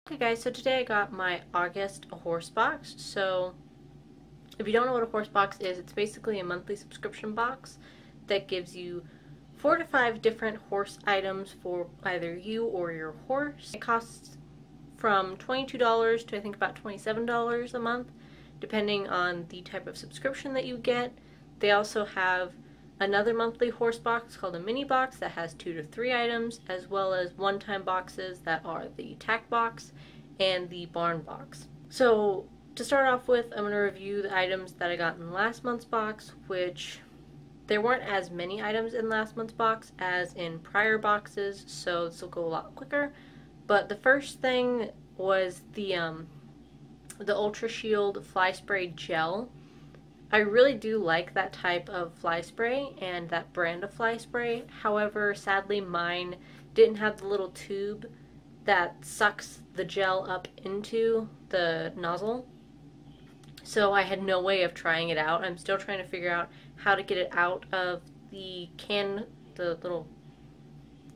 Okay guys, so today I got my August Ahorsebox. So if you don't know what a Ahorsebox is, it's basically a monthly subscription box that gives you 4 to 5 different horse items for either you or your horse. It costs from $22 to I think about $27 a month, depending on the type of subscription that you get. They also have another monthly horse box called a mini box that has 2 to 3 items, as well as one-time boxes that are the tack box and the barn box. So to start off with, I'm going to review the items that I got in last month's box, which there weren't as many items in last month's box as in prior boxes, so this will go a lot quicker. But the first thing was the Ultra Shield Fly Spray Gel. I really do like that type of fly spray and that brand of fly spray. However, sadly mine didn't have the little tube that sucks the gel up into the nozzle. So I had no way of trying it out. I'm still trying to figure out how to get it out of the can, the little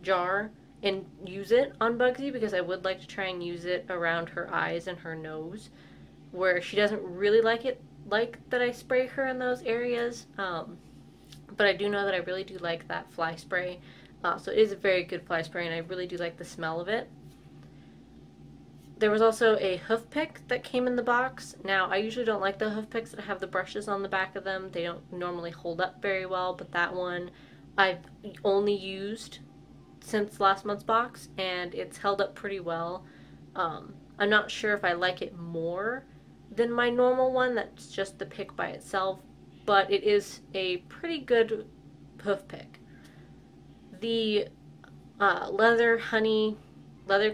jar, and use it on Bugsy, because I would like to try and use it around her eyes and her nose, where she doesn't really like that I spray her in those areas, but I do know that I really do like that fly spray. So it is a very good fly spray, and I really do like the smell of it. There was also a hoof pick that came in the box. Now, I usually don't like the hoof picks that have the brushes on the back of them. They don't normally hold up very well, but that one I've only used since last month's box, and it's held up pretty well. I'm not sure if I like it more than my normal one that's just the pick by itself, but it is a pretty good hoof pick. The leather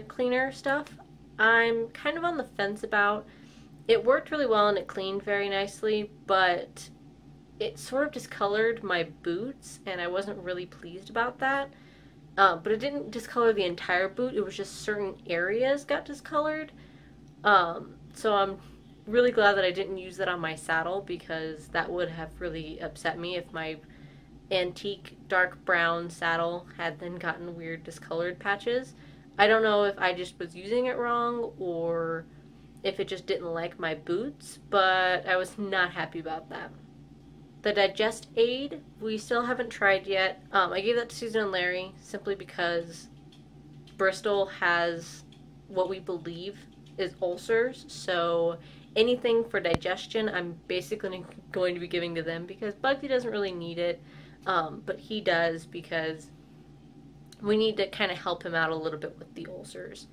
cleaner stuff, I'm kind of on the fence about. It worked really well and it cleaned very nicely, but it sort of discolored my boots, and I wasn't really pleased about that. But it didn't discolor the entire boot, it was just certain areas got discolored. So I'm really glad that I didn't use that on my saddle, because that would have really upset me if my antique dark brown saddle had then gotten weird discolored patches. I don't know if I just was using it wrong or if it just didn't like my boots, but I was not happy about that. The Digest Aid, we still haven't tried yet. I gave that to Susan and Larry simply because Bristol has what we believe is ulcers, so anything for digestion I'm basically going to be giving to them, because Bugsy doesn't really need it, but he does, because we need to kind of help him out a little bit with the ulcers.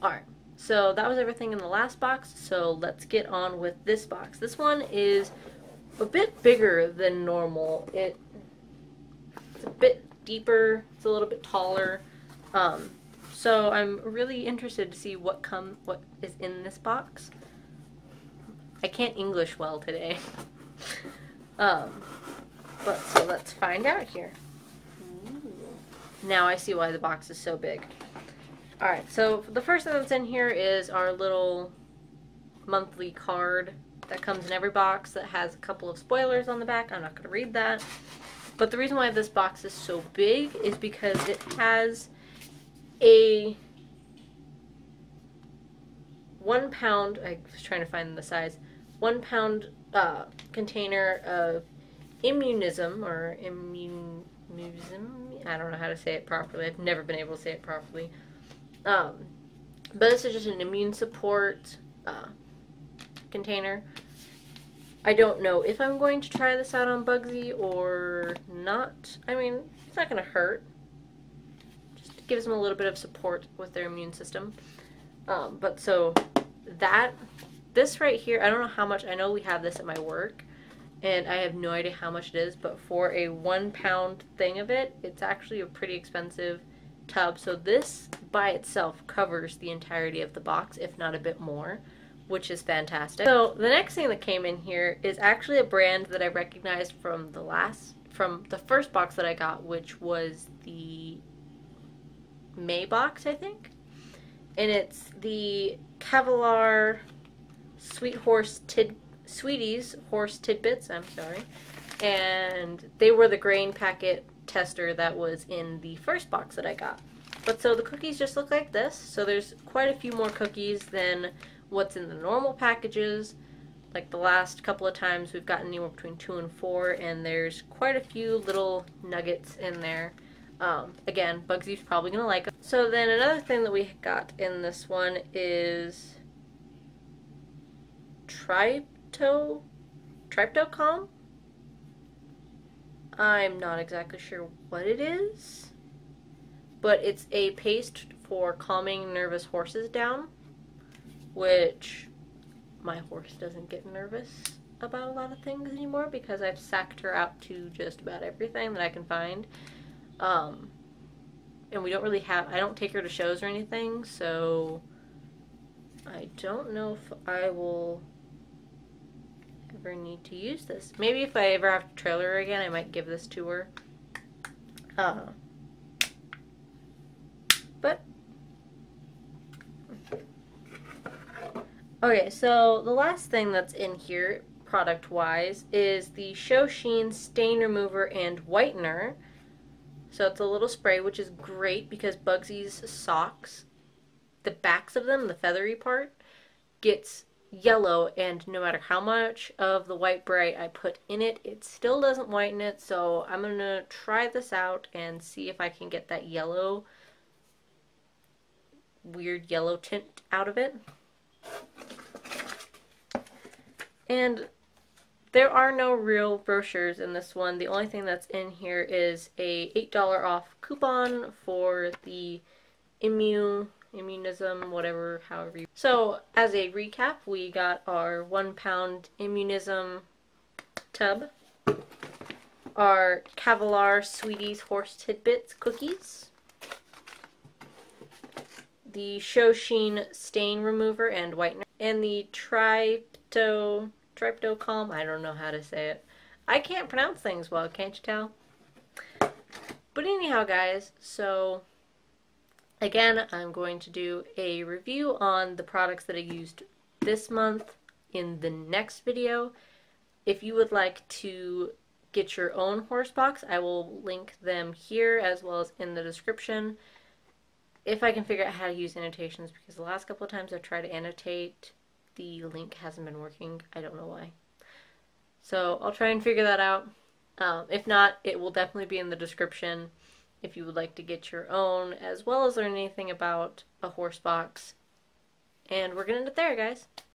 Alright, so that was everything in the last box, so let's get on with this box. This one is a bit bigger than normal. It's a bit deeper, it's a little bit taller. So I'm really interested to see what is in this box. I can't English well today. But so let's find out here. Ooh. Now I see why the box is so big. Alright, so the first thing that's in here is our little monthly card that comes in every box that has a couple of spoilers on the back. I'm not going to read that. But the reason why this box is so big is because it has a 1 pound, I was trying to find the size, 1 pound container of immunism, or immunism, I don't know how to say it properly, I've never been able to say it properly, but this is just an immune support container. I don't know if I'm going to try this out on Bugsy or not. I mean, it's not going to hurt. Just gives them a little bit of support with their immune system. But so this right here, I don't know how much, I know we have this at my work, and I have no idea how much it is, but for a 1 pound thing of it, it's actually a pretty expensive tub. So this by itself covers the entirety of the box, if not a bit more, which is fantastic. So the next thing that came in here is actually a brand that I recognized from the first box that I got, which was the May box, I think. And it's the Kevlar Sweeties Horse Tidbits, I'm sorry. And they were the grain packet tester that was in the first box that I got. But so the cookies just look like this. So there's quite a few more cookies than what's in the normal packages. Like the last couple of times we've gotten anywhere between 2 and 4, and there's quite a few little nuggets in there. Again, Bugsy's probably going to like them. So then another thing that we got in this one is Triptocom? I'm not exactly sure what it is, but it's a paste for calming nervous horses down, which my horse doesn't get nervous about a lot of things anymore because I've sacked her out to just about everything that I can find. And we don't really have, I don't take her to shows or anything, so I don't know if I will ever need to use this. Maybe if I ever have to trailer her again, I might give this to her. But okay, so the last thing that's in here, product-wise, is the Show Sheen Stain Remover and Whitener. So it's a little spray, which is great because Bugsy's socks, the backs of them, the feathery part, gets yellow, and no matter how much of the White Bright I put in it, it still doesn't whiten it. So I'm going to try this out and see if I can get that yellow, weird yellow tint out of it. And there are no real brochures in this one. The only thing that's in here is a $8 off coupon for the immunism, whatever, however you... So, as a recap, we got our 1 pound immunism tub, our Kevlar Sweeties Horse Tidbits cookies, the Show Sheen Stain Remover and Whitener, and the Triptocom, I don't know how to say it. I can't pronounce things well, can't you tell? But anyhow, guys, so again, I'm going to do a review on the products that I used this month in the next video. If you would like to get your own horse box, I will link them here as well as in the description. If I can figure out how to use annotations, because the last couple of times I've tried to annotate, the link hasn't been working. I don't know why. So I'll try and figure that out. If not, it will definitely be in the description if you would like to get your own, as well as learn anything about a horse box. And we're going to end it there, guys.